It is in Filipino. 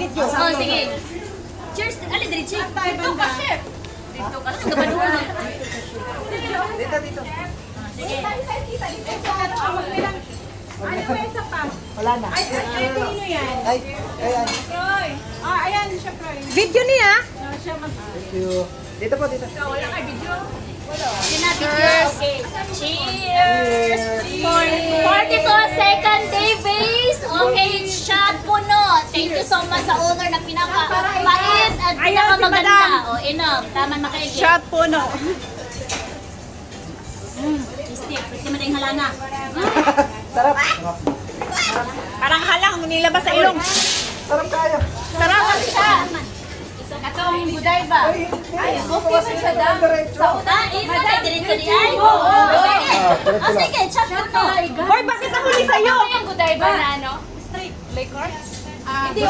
video. Oh, sige. Cheers. Ali, diretso. Dito ka, chef. Dito ka. Ang gabanuan. Dito, dito. Sige. Ano yung isa pa? Wala na. Ay, sino yan? Ay, ayan. Roy. Ayan siya, Roy. Video niya? Siya mag... Thank you. Dito po, dito. Wala kay video. Sinabi cheers. Okay. Cheers. 42nd day base. Okay, shot puno. Thank you so much sa owner na pinaka-bait at pinaka-maganda. O, inom. Tama makaigit. Shot puno. Stick. Pwede mo rin halana. Sarap. Parang halang, nilabas sa ilong. Sarap kaya. Sarap. Siya. Katong buday ba? Ay, okay man siya daw. Sa uta, ito kay diretso di ay. Sige. O sige, chat ko to. Boy, bakit ako ni sa'yo? Ano yung buday ba na ano? Straight, like horse? Hindi,